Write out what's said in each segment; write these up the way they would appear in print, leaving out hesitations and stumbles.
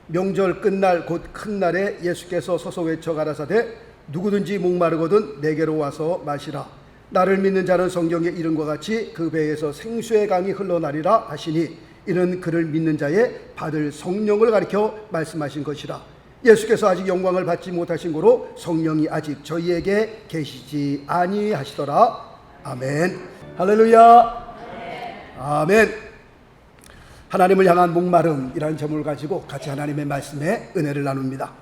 명절 끝날 곧 큰 날에 예수께서 서서 외쳐 가라사대 누구든지 목마르거든 내게로 와서 마시라. 나를 믿는 자는 성경의 이름과 같이 그 배에서 생수의 강이 흘러나리라 하시니 이는 그를 믿는 자의 받을 성령을 가리켜 말씀하신 것이라. 예수께서 아직 영광을 받지 못하신 고로 성령이 아직 저희에게 계시지 아니하시더라. 아멘. 할렐루야. 아멘. 하나님을 향한 목마름이라는 제목을 가지고 같이 하나님의 말씀에 은혜를 나눕니다.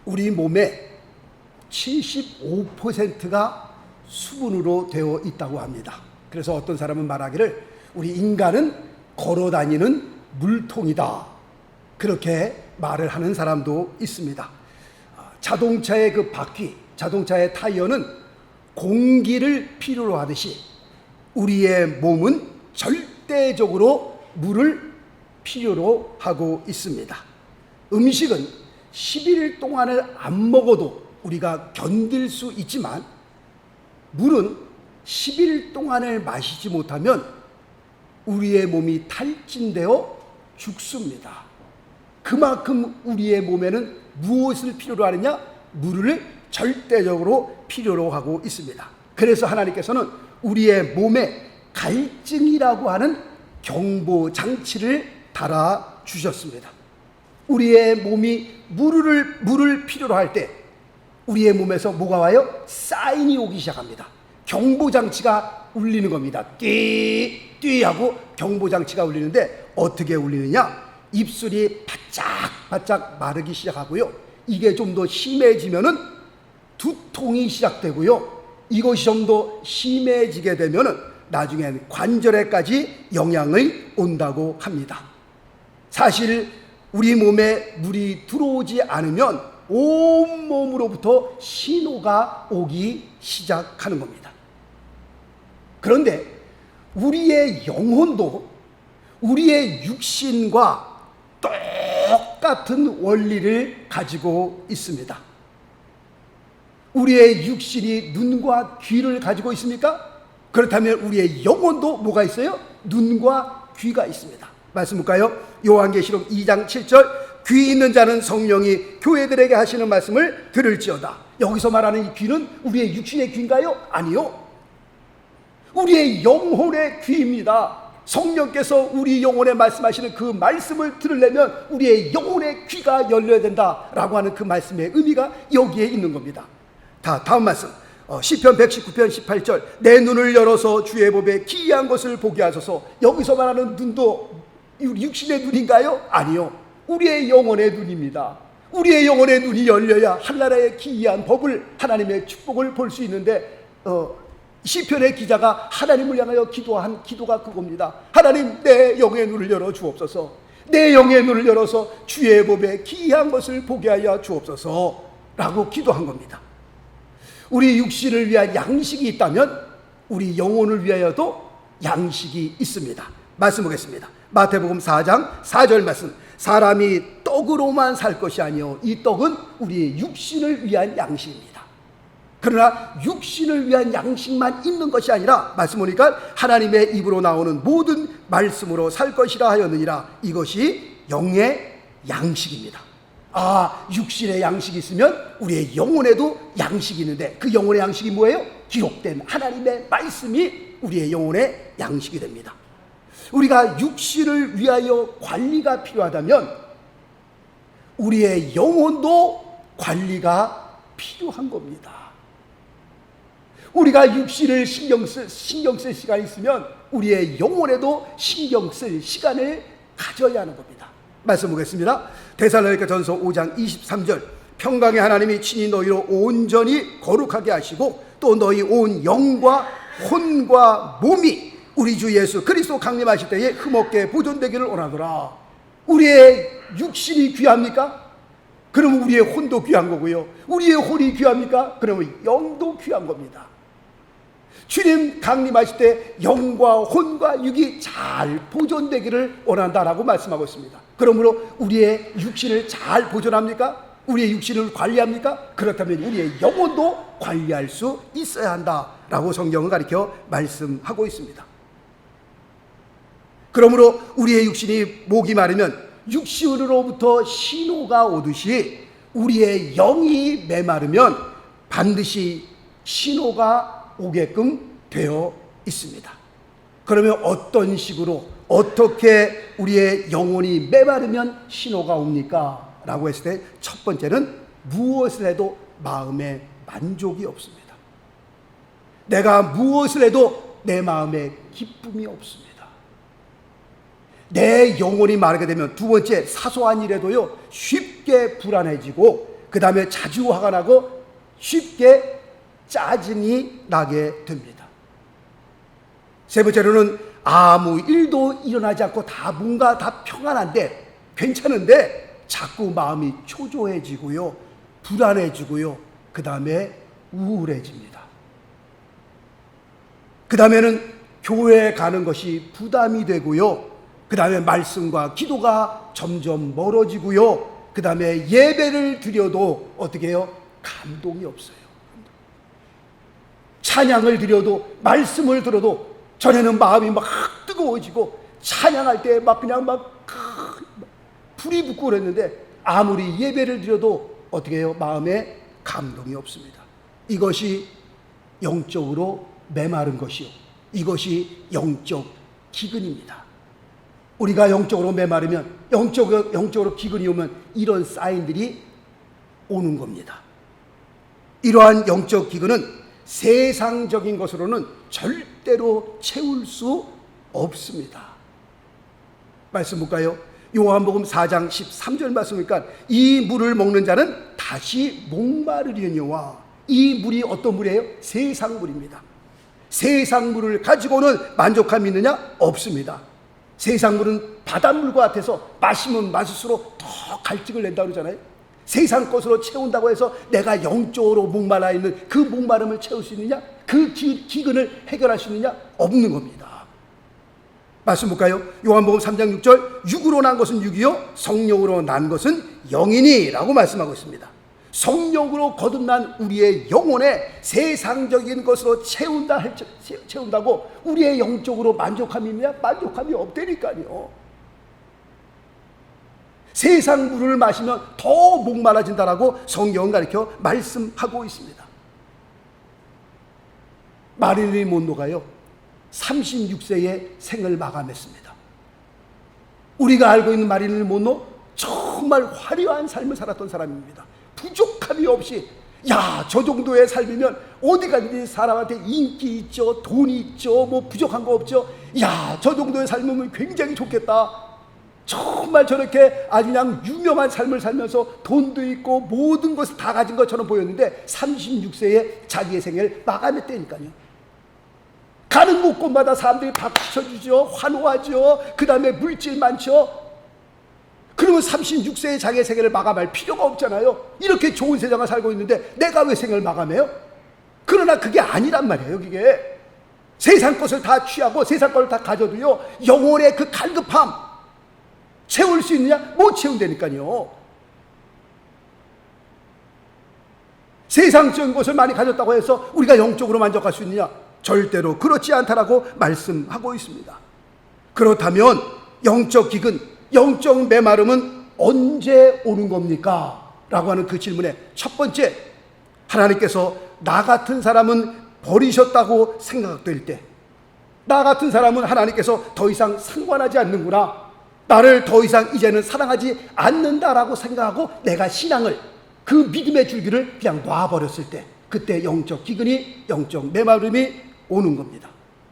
우리 몸의 75%가 수분으로 되어 있다고 합니다. 그래서 어떤 사람은 말하기를 우리 인간은 걸어다니는 물통이다, 그렇게 말을 하는 사람도 있습니다. 자동차의 그 바퀴, 자동차의 타이어는 공기를 필요로 하듯이 우리의 몸은 절대적으로 물을 필요로 하고 있습니다. 음식은 11일 동안을 안 먹어도 우리가 견딜 수 있지만 물은 11일 동안을 마시지 못하면 우리의 몸이 탈진되어 죽습니다. 그만큼 우리의 몸에는 무엇을 필요로 하느냐? 물을 절대적으로 필요로 하고 있습니다. 그래서 하나님께서는 우리의 몸에 갈증이라고 하는 경보 장치를 달아주셨습니다. 우리의 몸이 물을 필요로 할 때 우리의 몸에서 뭐가 와요? 사인이 오기 시작합니다. 경보 장치가 울리는 겁니다. 띠 하고 경보 장치가 울리는데 어떻게 울리느냐? 입술이 바짝바짝 마르기 시작하고요. 이게 좀 더 심해지면은 두통이 시작되고요. 이것이 좀 더 심해지게 되면은 나중엔 관절에까지 영향이 온다고 합니다. 사실 우리 몸에 물이 들어오지 않으면 온몸으로부터 신호가 오기 시작하는 겁니다. 그런데 우리의 영혼도 우리의 육신과 똑같은 원리를 가지고 있습니다. 우리의 육신이 눈과 귀를 가지고 있습니까? 그렇다면 우리의 영혼도 뭐가 있어요? 눈과 귀가 있습니다. 말씀 볼까요? 요한계시록 2장 7절 귀 있는 자는 성령이 교회들에게 하시는 말씀을 들을지어다. 여기서 말하는 이 귀는 우리의 육신의 귀인가요? 아니요. 우리의 영혼의 귀입니다. 성령께서 우리 영혼에 말씀하시는 그 말씀을 들으려면 우리의 영혼의 귀가 열려야 된다라고 하는 그 말씀의 의미가 여기에 있는 겁니다. 다음 말씀 시편 119편 18절 내 눈을 열어서 주의 법에 기이한 것을 보게 하소서. 여기서 말하는 눈도 육신의 눈인가요? 아니요. 우리의 영혼의 눈입니다. 우리의 영혼의 눈이 열려야 한나라의 기이한 법을, 하나님의 축복을 볼 수 있는데 시편의 기자가 하나님을 향하여 기도한 기도가 그겁니다. 하나님, 내 영의 눈을 열어 주옵소서. 내 영의 눈을 열어서 주의 법에 기이한 것을 보게 하여 주옵소서 라고 기도한 겁니다. 우리 육신을 위한 양식이 있다면 우리 영혼을 위하여도 양식이 있습니다. 말씀 보겠습니다. 마태복음 4장 4절 말씀. 사람이 떡으로만 살 것이 아니요 이 떡은 우리의 육신을 위한 양식입니다. 그러나 육신을 위한 양식만 있는 것이 아니라 말씀 보니까 하나님의 입으로 나오는 모든 말씀으로 살 것이라 하였느니라. 이것이 영의 양식입니다. 육신의 양식이 있으면 우리의 영혼에도 양식이 있는데 그 영혼의 양식이 뭐예요? 기록된 하나님의 말씀이 우리의 영혼의 양식이 됩니다. 우리가 육신을 위하여 관리가 필요하다면 우리의 영혼도 관리가 필요한 겁니다. 우리가 육신을 신경 쓸 시간이 있으면 우리의 영혼에도 신경 쓸 시간을 가져야 하는 겁니다. 말씀 보겠습니다. 데살로니가전서 5장 23절 평강의 하나님이 친히 너희로 온전히 거룩하게 하시고 또 너희 온 영과 혼과 몸이 우리 주 예수 그리스도 강림하실 때에 흠없게 보존되기를 원하더라. 우리의 육신이 귀합니까? 그러면 우리의 혼도 귀한 거고요. 우리의 혼이 귀합니까? 그러면 영도 귀한 겁니다. 주님 강림하실 때 영과 혼과 육이 잘 보존되기를 원한다라고 말씀하고 있습니다. 그러므로 우리의 육신을 잘 보존합니까? 우리의 육신을 관리합니까? 그렇다면 우리의 영혼도 관리할 수 있어야 한다라고 성경은 가르쳐 말씀하고 있습니다. 그러므로 우리의 육신이 목이 마르면 육신으로부터 신호가 오듯이 우리의 영이 메마르면 반드시 신호가 오게끔 되어 있습니다. 그러면 어떤 식으로 어떻게 우리의 영혼이 메마르면 신호가 옵니까? 라고 했을 때 첫 번째는 무엇을 해도 마음에 만족이 없습니다. 내가 무엇을 해도 내 마음에 기쁨이 없습니다. 내 영혼이 마르게 되면 두 번째, 사소한 일에도요 쉽게 불안해지고 그 다음에 자주 화가 나고 쉽게 짜증이 나게 됩니다. 세 번째로는 아무 일도 일어나지 않고 뭔가 다 평안한데 괜찮은데 자꾸 마음이 초조해지고요, 불안해지고요, 그 다음에 우울해집니다. 그 다음에는 교회에 가는 것이 부담이 되고요, 그 다음에 말씀과 기도가 점점 멀어지고요, 그 다음에 예배를 드려도 어떻게 해요? 감동이 없어요. 찬양을 드려도, 말씀을 들어도 전에는 마음이 막 뜨거워지고 찬양할 때 막 그냥 막 불이 붙고 그랬는데 아무리 예배를 드려도 어떻게 해요? 마음에 감동이 없습니다. 이것이 영적으로 메마른 것이요, 이것이 영적 기근입니다. 우리가 영적으로 메마르면, 영적으로 기근이 오면 이런 사인들이 오는 겁니다. 이러한 영적 기근은 세상적인 것으로는 절대로 채울 수 없습니다. 말씀 볼까요? 요한복음 4장 13절 말씀이니까 이 물을 먹는 자는 다시 목마르려니와, 이 물이 어떤 물이에요? 세상 물입니다. 세상 물을 가지고는 만족함이 있느냐? 없습니다. 세상 물은 바닷물과 같아서 마시면 마실수록 더 갈증을 낸다고 그러잖아요. 세상 것으로 채운다고 해서 내가 영적으로 목말라 있는 그 목마름을 채울 수 있느냐? 그 기근을 해결할 수 있느냐? 없는 겁니다. 말씀 볼까요? 요한복음 3장 6절, 육으로 난 것은 육이요 성령으로 난 것은 영이니 라고 말씀하고 있습니다. 성령으로 거듭난 우리의 영혼에 세상적인 것으로 채운다고 우리의 영적으로 만족함이 있느냐? 만족함이 없다니까요. 세상 물을 마시면 더 목마라진다라고 성경은 가르쳐 말씀하고 있습니다. 마릴린 monroe가요 36세에 생을 마감했습니다. 우리가 알고 있는 마릴린 monroe 정말 화려한 삶을 살았던 사람입니다. 부족함이 없이, 저 정도의 삶이면 어디 가든지 사람한테 인기 있죠, 돈이 있죠, 뭐 부족한 거 없죠. 저 정도의 삶이면 굉장히 좋겠다. 정말 저렇게 아주 그냥 유명한 삶을 살면서 돈도 있고 모든 것을 다 가진 것처럼 보였는데 36세에 자기의 생애를 마감했다니까요. 가는 곳곳마다 사람들이 박수 쳐주죠, 환호하죠, 그 다음에 물질 많죠. 그러면 36세에 자기의 생애를 마감할 필요가 없잖아요. 이렇게 좋은 세상을 살고 있는데 내가 왜 생을 마감해요? 그러나 그게 아니란 말이에요. 그게 세상 것을 다 취하고 세상 것을 다 가져도요 영혼의 그 갈급함 채울 수 있느냐? 못 채운다니까요. 세상적인 것을 많이 가졌다고 해서 우리가 영적으로 만족할 수 있느냐? 절대로 그렇지 않다라고 말씀하고 있습니다. 그렇다면 영적 기근, 영적 메마름은 언제 오는 겁니까? 라고 하는 그 질문에 첫 번째, 하나님께서 나 같은 사람은 버리셨다고 생각될 때, 나 같은 사람은 하나님께서 더 이상 상관하지 않는구나, 나를 더 이상 이제는 사랑하지 않는다라고 생각하고 내가 신앙을, 그 믿음의 줄기를 그냥 놔버렸을 때, 그때 영적 기근이, 영적 메마름이 오는 겁니다.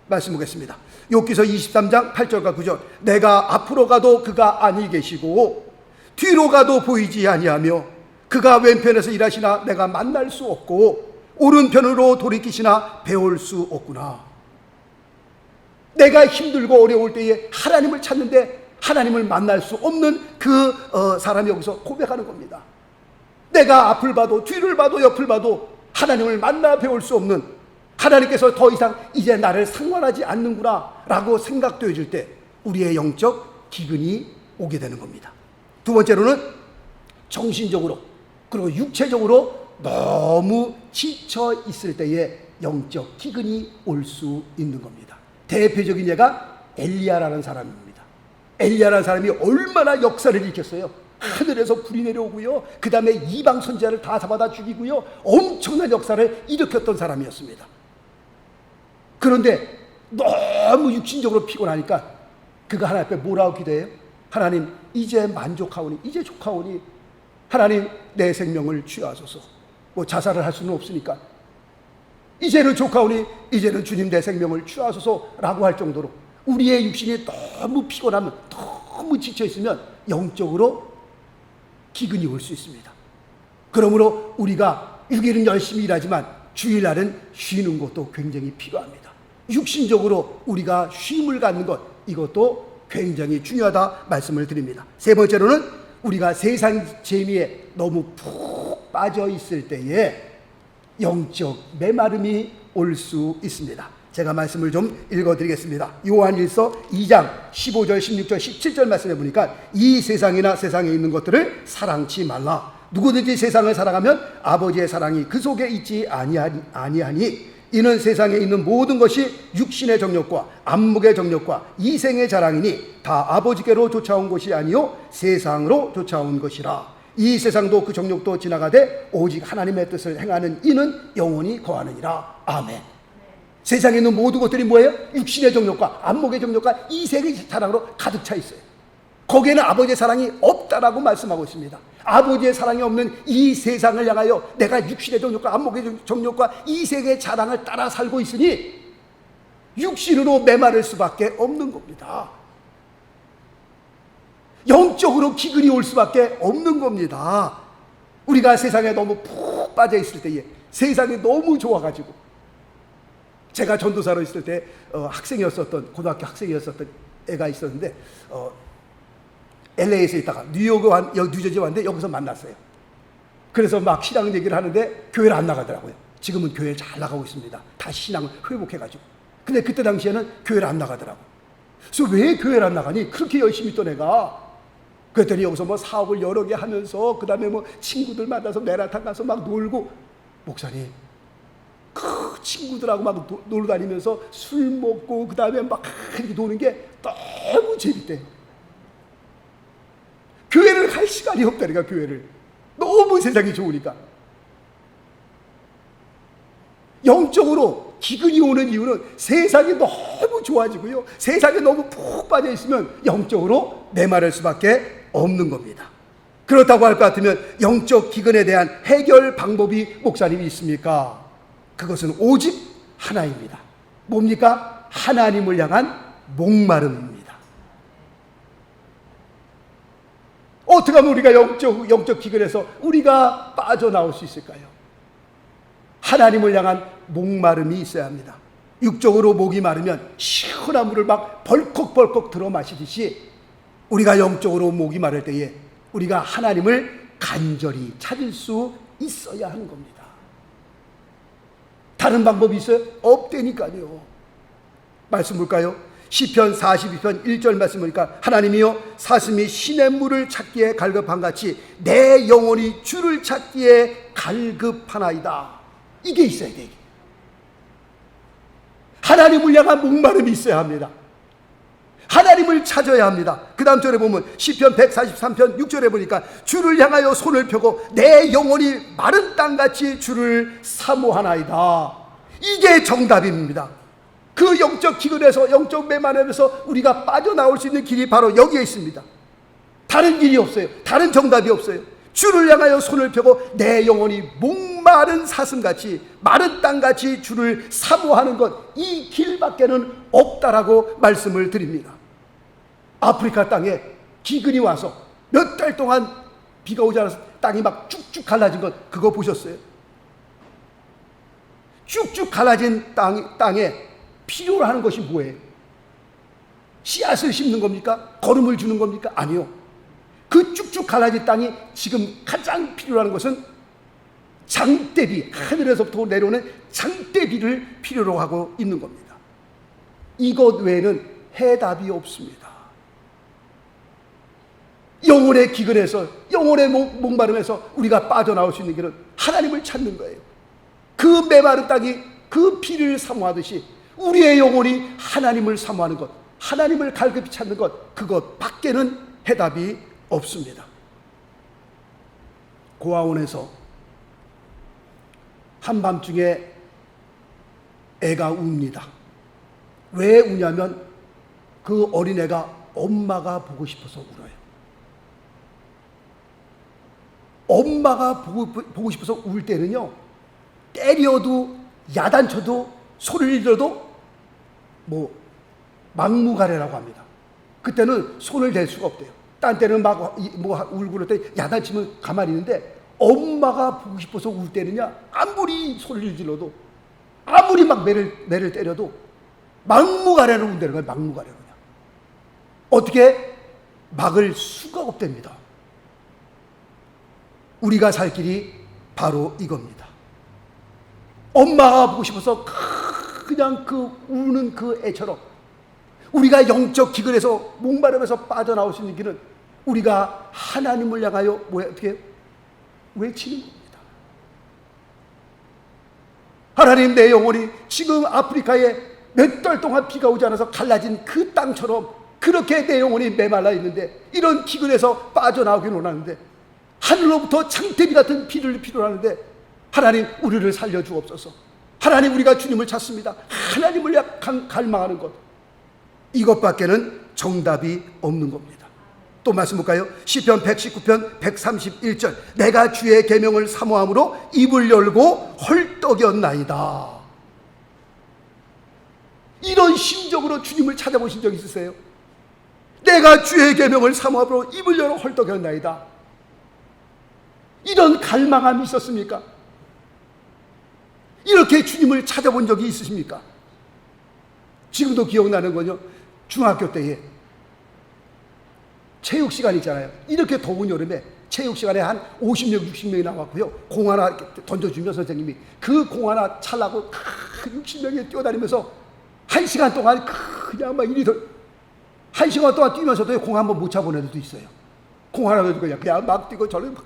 말씀 보겠습니다. 욥기서 23장 8절과 9절, 내가 앞으로 가도 그가 아니 계시고 뒤로 가도 보이지 아니하며 그가 왼편에서 일하시나 내가 만날 수 없고 오른편으로 돌이키시나 배울 수 없구나. 내가 힘들고 어려울 때에 하나님을 찾는데 하나님을 만날 수 없는 그 사람이 여기서 고백하는 겁니다. 내가 앞을 봐도 뒤를 봐도 옆을 봐도 하나님을 만나 배울 수 없는, 하나님께서 더 이상 이제 나를 상관하지 않는구나 라고 생각되어질 때 우리의 영적 기근이 오게 되는 겁니다. 두 번째로는 정신적으로 그리고 육체적으로 너무 지쳐 있을 때에 영적 기근이 올 수 있는 겁니다. 대표적인 예가 엘리야라는 사람입니다. 엘리야라는 사람이 얼마나 역사를 일으켰어요. 하늘에서 불이 내려오고요, 그 다음에 이방 선지자를 다 잡아다 죽이고요, 엄청난 역사를 일으켰던 사람이었습니다. 그런데 너무 육신적으로 피곤하니까 그가 하나님 앞에 뭐라고 기도해요? 하나님, 이제 만족하오니, 이제 족하오니 하나님 내 생명을 취하소서. 뭐 자살을 할 수는 없으니까 이제는 족하오니 이제는 주님 내 생명을 취하소서라고 할 정도로 우리의 육신이 너무 피곤하면, 너무 지쳐있으면 영적으로 기근이 올 수 있습니다. 그러므로 우리가 6일은 열심히 일하지만 주일날은 쉬는 것도 굉장히 필요합니다. 육신적으로 우리가 쉼을 갖는 것, 이것도 굉장히 중요하다 말씀을 드립니다. 세 번째로는 우리가 세상 재미에 너무 푹 빠져 있을 때에 영적 메마름이 올 수 있습니다. 제가 말씀을 좀 읽어드리겠습니다. 요한일서 2장 15절, 16절, 17절 말씀해 보니까 이 세상이나 세상에 있는 것들을 사랑치 말라. 누구든지 세상을 사랑하면 아버지의 사랑이 그 속에 있지 아니하니 이는 세상에 있는 모든 것이 육신의 정욕과 안목의 정욕과 이생의 자랑이니 다 아버지께로 쫓아온 것이 아니요 세상으로 쫓아온 것이라. 이 세상도 그 정욕도 지나가되 오직 하나님의 뜻을 행하는 이는 영원히 거하느니라. 아멘. 세상에 있는 모든 것들이 뭐예요? 육신의 정욕과 안목의 정욕과 이생의 자랑으로 가득 차 있어요. 거기에는 아버지의 사랑이 없다라고 말씀하고 있습니다. 아버지의 사랑이 없는 이 세상을 향하여 내가 육신의 정욕과 안목의 정욕과 이생의 자랑을 따라 살고 있으니 육신으로 메마를 수밖에 없는 겁니다. 영적으로 기근이 올 수밖에 없는 겁니다. 우리가 세상에 너무 푹 빠져 있을 때에, 세상이 너무 좋아가지고, 제가 전도사로 있을 때 학생이었었던, 고등학교 학생이었었던 애가 있었는데 LA에서 있다가 뉴저지 왔는데 여기서 만났어요. 그래서 막 신앙 얘기를 하는데 교회를 안 나가더라고요. 지금은 교회를 잘 나가고 있습니다. 다시 신앙을 회복해가지고. 근데 그때 당시에는 교회를 안 나가더라고요. 그래서 왜 교회를 안 나가니? 그렇게 열심히 있던 애가. 그랬더니 여기서 뭐 사업을 여러 개 하면서 그 다음에 뭐 친구들 만나서 메라탄 가서 막 놀고, 목사님 그 친구들하고 막 놀러 다니면서 술 먹고 그 다음에 막 이렇게 노는 게 너무 재밌대요. 교회를 갈 시간이 없다니까. 교회를 너무 세상이 좋으니까. 영적으로 기근이 오는 이유는 세상이 너무 좋아지고요, 세상에 너무 푹 빠져 있으면 영적으로 메마를 수밖에 없는 겁니다. 그렇다고 할 것 같으면 영적 기근에 대한 해결 방법이 목사님이 있습니까? 그것은 오직 하나입니다. 뭡니까? 하나님을 향한 목마름입니다. 어떻게 하면 우리가 영적 기근에서 우리가 빠져나올 수 있을까요? 하나님을 향한 목마름이 있어야 합니다. 육적으로 목이 마르면 시원한 물을 막 벌컥벌컥 들어 마시듯이 우리가 영적으로 목이 마를 때에 우리가 하나님을 간절히 찾을 수 있어야 하는 겁니다. 다른 방법이 있어요? 없다니까요. 말씀 볼까요? 시편 42편 1절 말씀 보니까 하나님이여 사슴이 시냇물을 찾기에 갈급한같이 내 영혼이 주를 찾기에 갈급하나이다. 이게 있어야 돼. 하나님을 향한 목마름이 있어야 합니다. 하나님을 찾아야 합니다. 그 다음 절에 보면 시편 143편 6절에 보니까 주를 향하여 손을 펴고 내 영혼이 마른 땅같이 주를 사모하나이다. 이게 정답입니다. 그 영적 기근에서, 영적 메마름에서 우리가 빠져나올 수 있는 길이 바로 여기에 있습니다. 다른 길이 없어요. 다른 정답이 없어요. 주를 향하여 손을 펴고 내 영혼이 목마른 사슴같이, 마른 땅같이 주를 사모하는 것, 이 길밖에는 없다라고 말씀을 드립니다. 아프리카 땅에 기근이 와서 몇 달 동안 비가 오지 않아서 땅이 막 쭉쭉 갈라진 것, 그거 보셨어요? 쭉쭉 갈라진 땅에 필요로 하는 것이 뭐예요? 씨앗을 심는 겁니까? 거름을 주는 겁니까? 아니요. 그 쭉쭉 갈라진 땅이 지금 가장 필요로 하는 것은 장대비, 하늘에서부터 내려오는 장대비를 필요로 하고 있는 겁니다. 이것 외에는 해답이 없습니다. 영혼의 기근에서, 영혼의 목마름에서 우리가 빠져나올 수 있는 길은 하나님을 찾는 거예요. 그 메마른 땅이 그 피를 사모하듯이 우리의 영혼이 하나님을 사모하는 것, 하나님을 갈급히 찾는 것, 그것 밖에는 해답이 없습니다. 고아원에서 한밤중에 애가 웁니다. 왜 우냐면 그 어린애가 엄마가 보고 싶어서 울어요. 엄마가 보고 싶어서 울 때는요, 때려도 야단쳐도 소리를 질러도 막무가내라고 합니다. 그때는 손을 댈 수가 없대요. 딴 때는 막 울고 그럴 때 야단치면 가만히 있는데, 엄마가 보고 싶어서 울 때는요, 아무리 소리를 질러도, 아무리 막 매를 때려도 막무가내로 운다는 거예요. 막무가내로. 어떻게 막을 수가 없답니다. 우리가 살 길이 바로 이겁니다. 엄마가 보고 싶어서 그냥 그 우는 그 애처럼 우리가 영적 기근에서 목마름에서 빠져나올 수 있는 길은 우리가 하나님을 향하여 어떻게 외치는 겁니다. 하나님, 내 영혼이 지금 아프리카에 몇 달 동안 비가 오지 않아서 갈라진 그 땅처럼 그렇게 내 영혼이 메말라 있는데, 이런 기근에서 빠져나오기는 원하는데, 하늘로부터 창대비 같은 비를 필요로 하는데, 하나님 우리를 살려주옵소서. 하나님, 우리가 주님을 찾습니다. 하나님을 갈망하는 것, 이것밖에는 정답이 없는 겁니다. 또 말씀 볼까요? 시편 119편 131절, 내가 주의 계명을 사모함으로 입을 열고 헐떡였나이다. 이런 심정으로 주님을 찾아보신 적 있으세요? 내가 주의 계명을 사모함으로 입을 열어 헐떡였나이다. 이런 갈망함이 있었습니까? 이렇게 주님을 찾아본 적이 있으십니까? 지금도 기억나는 건요, 중학교 때에 체육 시간 있잖아요. 이렇게 더운 여름에 체육 시간에 한 50명, 60명이 나왔고요, 공 하나 이렇게 던져주면 선생님이 그 공 하나 찰라고 60명이 뛰어다니면서 1시간 동안 그냥 막 이리 1시간 동안 뛰면서도 공 한번 못 차본 애들도 있어요. 공 하나 던지고 그냥 막 뛰고 저는 막,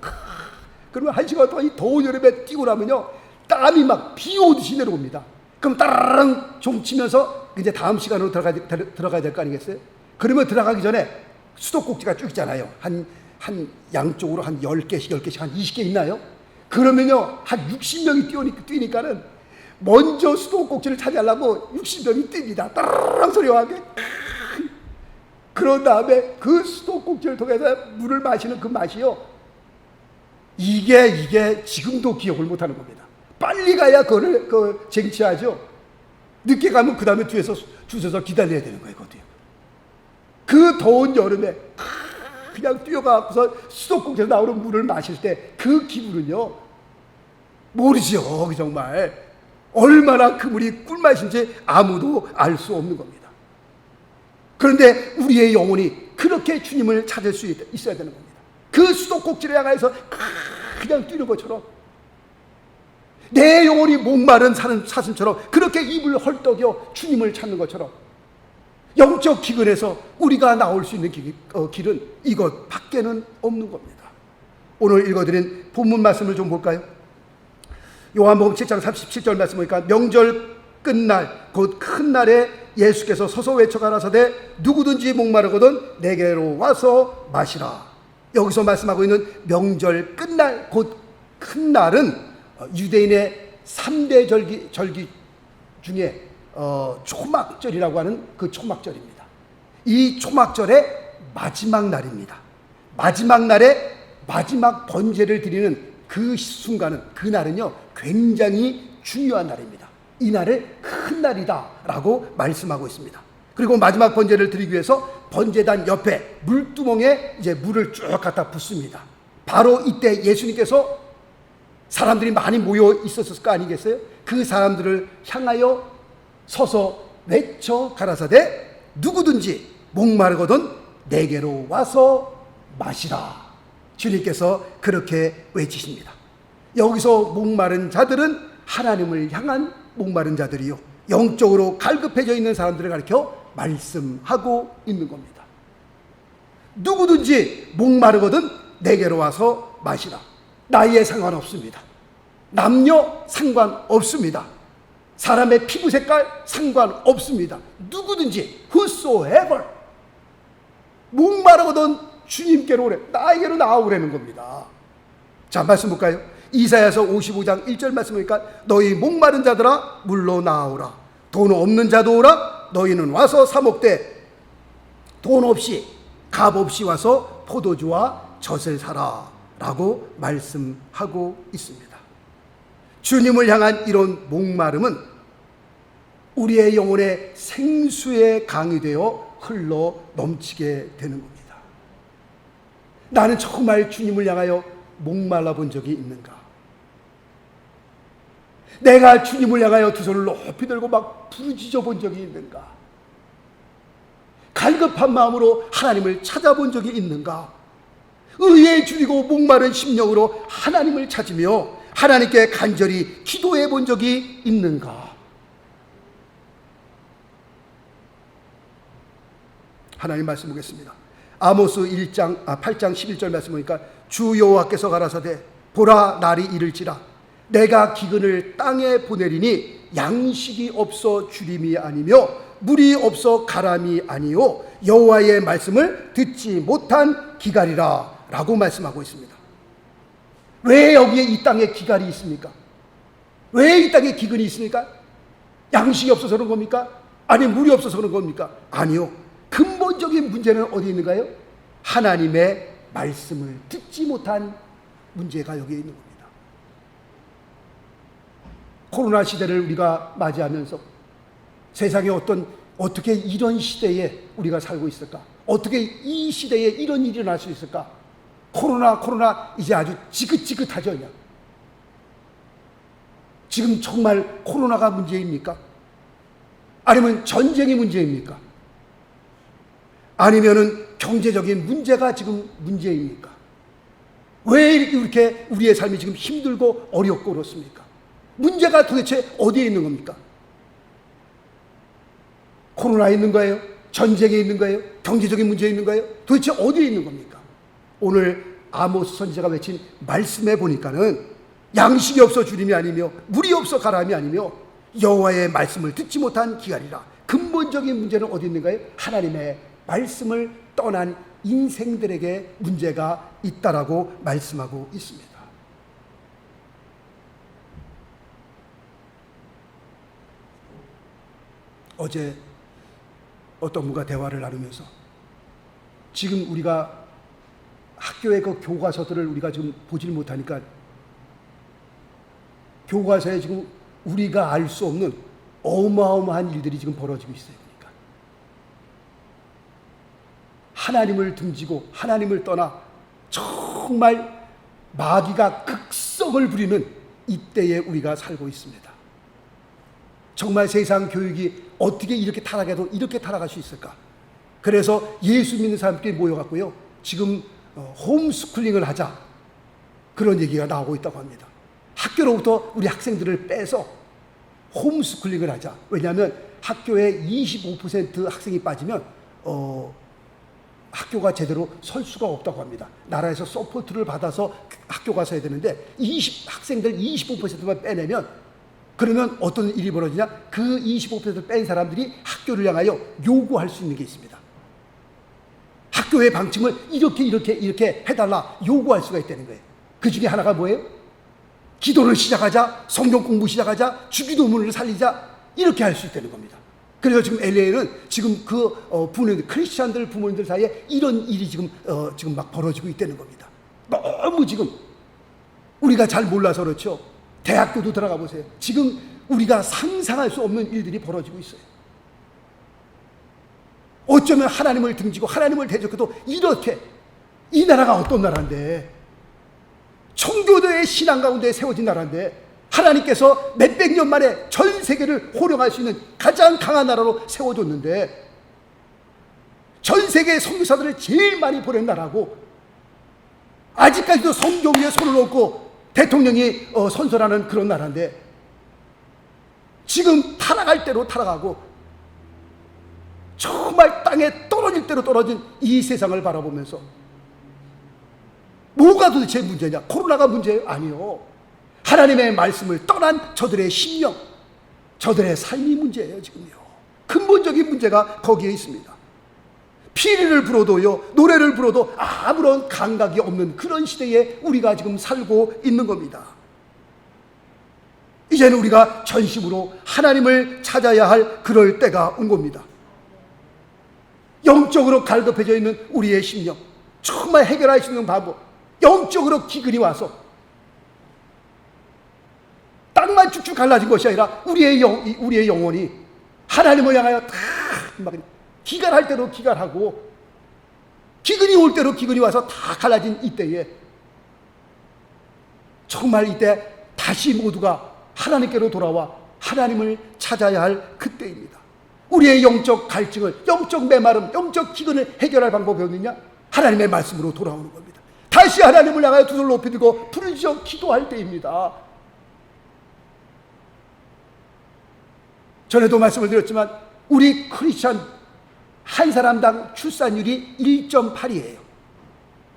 그러면 1시간 동안 이 더운 여름에 뛰고 나면요, 땀이 막 비 오듯이 내려옵니다. 그럼 따라랑 종 치면서 이제 다음 시간으로 들어가야 될 거 아니겠어요? 그러면 들어가기 전에 수도꼭지가 쭉 있잖아요. 한 양쪽으로 한 10개씩 한 20개 있나요? 그러면요, 한 60명이 뛰니까는 먼저 수도꼭지를 차지하려고 60명이 뜁니다. 따라랑 소리와 함께. 그런 다음에 그 수도꼭지를 통해서 물을 마시는 그 맛이요, 이게 지금도 기억을 못하는 겁니다. 빨리 가야 그걸 쟁취하죠. 늦게 가면 그 다음에 뒤에서 줄 서서 기다려야 되는 거예요. 그 더운 여름에 그냥 뛰어가서 수도꼭지에서 나오는 물을 마실 때 그 기분은요, 모르죠. 정말 얼마나 그 물이 꿀맛인지 아무도 알 수 없는 겁니다. 그런데 우리의 영혼이 그렇게 주님을 찾을 수 있어야 되는 겁니다. 그 수도꼭지를 향해서 그냥 뛰는 것처럼 내 영혼이 목마른 사슴처럼 그렇게 입을 헐떡여 주님을 찾는 것처럼 영적 기근에서 우리가 나올 수 있는 길은 이것 밖에는 없는 겁니다. 오늘 읽어드린 본문 말씀을 좀 볼까요? 요한복음 7장 37절 말씀 보니까, 명절 끝날 곧 큰 날에 예수께서 서서 외쳐 가라사대 누구든지 목마르거든 내게로 와서 마시라. 여기서 말씀하고 있는 명절 끝날 곧 큰 날은 유대인의 3대 절기 중에 초막절이라고 하는 그 초막절입니다. 이 초막절의 마지막 날입니다. 마지막 날에 마지막 번제를 드리는 그 순간은, 그 날은요, 굉장히 중요한 날입니다. 이 날을 큰 날이다 라고 말씀하고 있습니다. 그리고 마지막 번제를 드리기 위해서 번제단 옆에 물두멍에 이제 물을 쭉 갖다 붓습니다. 바로 이때 예수님께서 사람들이 많이 모여 있었을 거 아니겠어요? 그 사람들을 향하여 서서 외쳐 가라사대 누구든지 목마르거든 내게로 와서 마시라. 주님께서 그렇게 외치십니다. 여기서 목마른 자들은 하나님을 향한 목마른 자들이요, 영적으로 갈급해져 있는 사람들을 가리켜 말씀하고 있는 겁니다. 누구든지 목마르거든 내게로 와서 마시라. 나이에 상관없습니다. 남녀 상관없습니다. 사람의 피부 색깔 상관없습니다. 누구든지 whosoever 목마르거든 주님께로 오래, 나에게로 나아오라는 겁니다. 자, 말씀 볼까요? 이사야서 55장 1절 말씀 보니까 너희 목마른 자들아 물로 나아오라. 돈 없는 자도 오라. 너희는 와서 사 먹되 돈 없이 값 없이 와서 포도주와 젖을 사라 라고 말씀하고 있습니다. 주님을 향한 이런 목마름은 우리의 영혼의 생수의 강이 되어 흘러 넘치게 되는 겁니다. 나는 정말 주님을 향하여 목말라 본 적이 있는가? 내가 주님을 향하여 두 손을 높이 들고 막 부르짖어 본 적이 있는가? 갈급한 마음으로 하나님을 찾아본 적이 있는가? 의에 줄이고 목마른 심령으로 하나님을 찾으며 하나님께 간절히 기도해 본 적이 있는가? 하나님 말씀 보겠습니다. 아모스 8장 11절 말씀 보니까 주 여호와께서 가라사대 보라 날이 이를지라 내가 기근을 땅에 보내리니 양식이 없어 주림이 아니며 물이 없어 가람이 아니요 여호와의 말씀을 듣지 못한 기갈이라 라고 말씀하고 있습니다. 왜 여기에 이 땅에 기갈이 있습니까? 왜 이 땅에 기근이 있습니까? 양식이 없어서 그런 겁니까? 아니 물이 없어서 그런 겁니까? 아니요. 근본적인 문제는 어디 있는가요? 하나님의 말씀을 듣지 못한 문제가 여기에 있는 겁니다. 코로나 시대를 우리가 맞이하면서 세상에 어떻게 이런 시대에 우리가 살고 있을까? 어떻게 이 시대에 이런 일이 일어날 수 있을까? 코로나 이제 아주 지긋지긋하죠. 그냥. 지금 정말 코로나가 문제입니까? 아니면 전쟁이 문제입니까? 아니면은 경제적인 문제가 지금 문제입니까? 왜 이렇게 우리의 삶이 지금 힘들고 어렵고 그렇습니까? 문제가 도대체 어디에 있는 겁니까? 코로나에 있는 거예요? 전쟁에 있는 거예요? 경제적인 문제에 있는 거예요? 도대체 어디에 있는 겁니까? 오늘 아모스 선지자가 외친 말씀에 보니까는 양식이 없어 주림이 아니며 물이 없어 가람이 아니며 여호와의 말씀을 듣지 못한 기갈이라. 근본적인 문제는 어디 있는가요? 하나님의 말씀을 떠난 인생들에게 문제가 있다라고 말씀하고 있습니다. 어제 어떤 분과 대화를 나누면서 지금 우리가 학교의 그 교과서들을 우리가 지금 보질 못하니까 교과서에 지금 우리가 알 수 없는 어마어마한 일들이 지금 벌어지고 있어요. 그러니까 하나님을 등지고 하나님을 떠나 정말 마귀가 극성을 부리는 이때에 우리가 살고 있습니다. 정말 세상 교육이 어떻게 이렇게 타락해도 이렇게 타락할 수 있을까? 그래서 예수 믿는 사람들이 모여갖고요 지금 홈스쿨링을 하자 그런 얘기가 나오고 있다고 합니다. 학교로부터 우리 학생들을 빼서 홈스쿨링을 하자. 왜냐하면 학교에 25% 학생이 빠지면 학교가 제대로 설 수가 없다고 합니다. 나라에서 서포트를 받아서 학교가 서야 되는데 학생들 25%만 빼내면 그러면 어떤 일이 벌어지냐? 그 25% 뺀 사람들이 학교를 향하여 요구할 수 있는 게 있습니다. 학교의 방침을 이렇게 해달라 요구할 수가 있다는 거예요. 그 중에 하나가 뭐예요? 기도를 시작하자, 성경 공부 시작하자, 주기도문을 살리자 이렇게 할 수 있다는 겁니다. 그래서 지금 LA는 지금 부모님들, 크리스찬들 부모님들 사이에 이런 일이 지금 막 벌어지고 있다는 겁니다. 너무 지금 우리가 잘 몰라서 그렇죠. 대학교도 들어가 보세요. 지금 우리가 상상할 수 없는 일들이 벌어지고 있어요. 어쩌면 하나님을 등지고 하나님을 대적해도 이렇게 이 나라가 어떤 나라인데 청교도의 신앙 가운데 세워진 나라인데 하나님께서 몇백 년 만에 전 세계를 호령할 수 있는 가장 강한 나라로 세워줬는데 전 세계 선교사들을 제일 많이 보낸 나라고 아직까지도 성경 위에 손을 얹고 대통령이 선설하는 그런 나라인데 지금 타락할 대로 타락하고 정말 땅에 떨어질 대로 떨어진 이 세상을 바라보면서 뭐가 도대체 문제냐? 코로나가 문제예요? 아니요. 하나님의 말씀을 떠난 저들의 심령, 저들의 삶이 문제예요. 지금요. 근본적인 문제가 거기에 있습니다. 피리를 불어도요, 노래를 불어도 아무런 감각이 없는 그런 시대에 우리가 지금 살고 있는 겁니다. 이제는 우리가 전심으로 하나님을 찾아야 할 그럴 때가 온 겁니다. 영적으로 갈급해져 있는 우리의 심령, 정말 해결할 수 있는 방법, 영적으로 기근이 와서 땅만 쭉쭉 갈라진 것이 아니라 우리의 영혼이 하나님을 향하여 다 막 기갈할 대로 기갈하고, 기근이 올 대로 기근이 와서 다 갈라진 이때에 정말 이때 다시 모두가 하나님께로 돌아와 하나님을 찾아야 할 그때입니다. 우리의 영적 갈증을, 영적 메마름, 영적 기근을 해결할 방법이 어디냐? 하나님의 말씀으로 돌아오는 겁니다. 다시 하나님을 향하여 두 손을 높이 들고 부르짖어 기도할 때입니다. 전에도 말씀을 드렸지만 우리 크리스찬 한 사람당 출산율이 1.8이에요.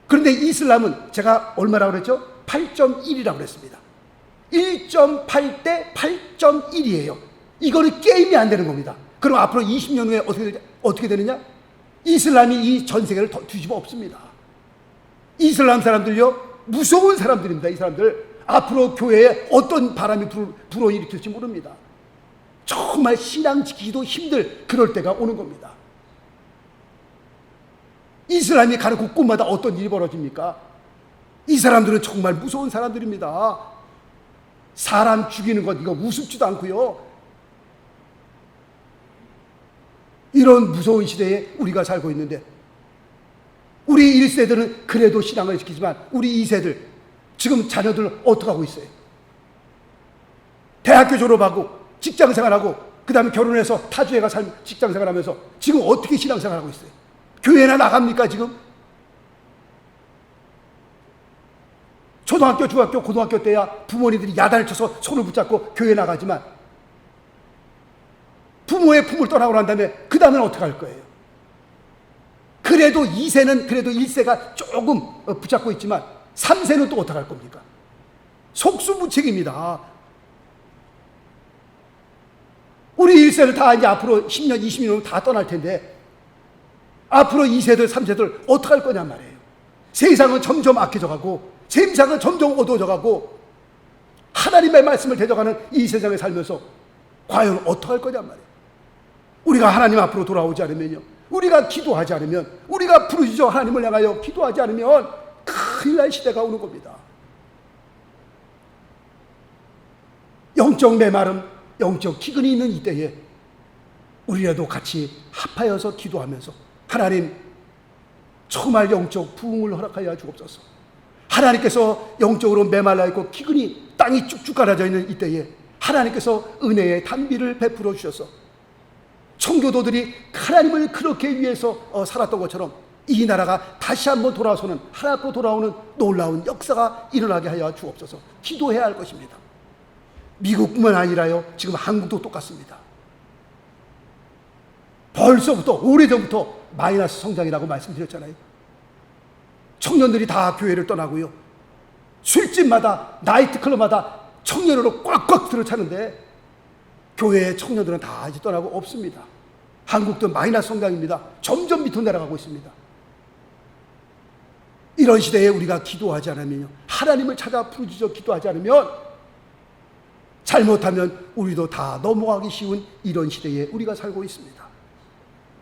그런데 이슬람은 제가 얼마라고 그랬죠? 8.1이라고 그랬습니다. 1.8 대 8.1이에요. 이거는 게임이 안 되는 겁니다. 그럼 앞으로 20년 후에 어떻게 되느냐? 이슬람이 이 전 세계를 뒤집어 엎습니다. 이슬람 사람들요, 무서운 사람들입니다. 이 사람들 앞으로 교회에 어떤 바람이 불어일으킬지 모릅니다. 정말 신앙 지키기도 힘들 그럴 때가 오는 겁니다. 이슬람이 가는 곳곳마다 어떤 일이 벌어집니까? 이 사람들은 정말 무서운 사람들입니다. 사람 죽이는 것 이거 우습지도 않고요. 이런 무서운 시대에 우리가 살고 있는데 우리 1세들은 그래도 신앙을 지키지만 우리 2세들 지금 자녀들 어떻게 하고 있어요? 대학교 졸업하고 직장생활하고 그 다음에 결혼해서 타주에 가 직장생활하면서 지금 어떻게 신앙생활하고 있어요? 교회나 나갑니까 지금? 초등학교, 중학교, 고등학교 때야 부모님들이 야단을 쳐서 손을 붙잡고 교회 나가지만 부모의 품을 떠나고 난 다음에 그 다음에는 어떻게 할 거예요? 그래도 2세는 그래도 1세가 조금 붙잡고 있지만 3세는 또 어떻게 할 겁니까? 속수무책입니다. 우리 1세를 다 이제 앞으로 10년, 20년 후면 다 떠날 텐데 앞으로 2세들, 3세들 어떻게 할 거냔 말이에요. 세상은 점점 악해져 가고 세상은 점점 어두워져 가고 하나님의 말씀을 대적하는 이 세상에 살면서 과연 어떻게 할 거냔 말이에요. 우리가 하나님 앞으로 돌아오지 않으면요, 우리가 기도하지 않으면, 우리가 부르짖어 하나님을 향하여 기도하지 않으면 큰일 날 시대가 오는 겁니다. 영적 메마름, 영적 기근이 있는 이때에 우리라도 같이 합하여서 기도하면서 하나님 정말 영적 부흥을 허락하여 주옵소서. 하나님께서 영적으로 메말라 있고 기근이 땅이 쭉쭉 갈아져 있는 이때에 하나님께서 은혜의 단비를 베풀어 주셔서 청교도들이 하나님을 그렇게 위해서 살았던 것처럼 이 나라가 다시 한번 돌아서는, 하나님 앞으로 돌아오는 놀라운 역사가 일어나게 하여 주옵소서. 기도해야 할 것입니다. 미국뿐만 아니라요, 지금 한국도 똑같습니다. 벌써부터 오래전부터 마이너스 성장이라고 말씀드렸잖아요. 청년들이 다 교회를 떠나고요, 술집마다 나이트클럽마다 청년으로 꽉꽉 들어차는데 교회의 청년들은 다 이제 떠나고 없습니다. 한국도 마이너스 성장입니다. 점점 밑으로 내려가고 있습니다. 이런 시대에 우리가 기도하지 않으면요, 하나님을 찾아 부르짖어 기도하지 않으면 잘못하면 우리도 다 넘어가기 쉬운 이런 시대에 우리가 살고 있습니다.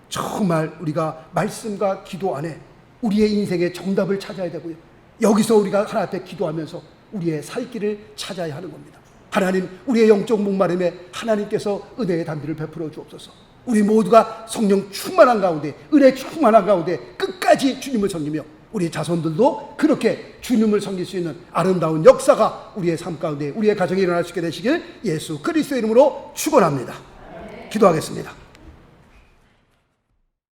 정말 우리가 말씀과 기도 안에 우리의 인생의 정답을 찾아야 되고요, 여기서 우리가 하나님 앞에 기도하면서 우리의 살 길을 찾아야 하는 겁니다. 하나님, 우리의 영적 목마름에 하나님께서 은혜의 단비를 베풀어 주옵소서. 우리 모두가 성령 충만한 가운데, 은혜 충만한 가운데 끝까지 주님을 섬기며 우리 자손들도 그렇게 주님을 섬길 수 있는 아름다운 역사가 우리의 삶 가운데, 우리의 가정에 일어날 수 있게 되시길 예수 그리스도의 이름으로 축원합니다. 기도하겠습니다.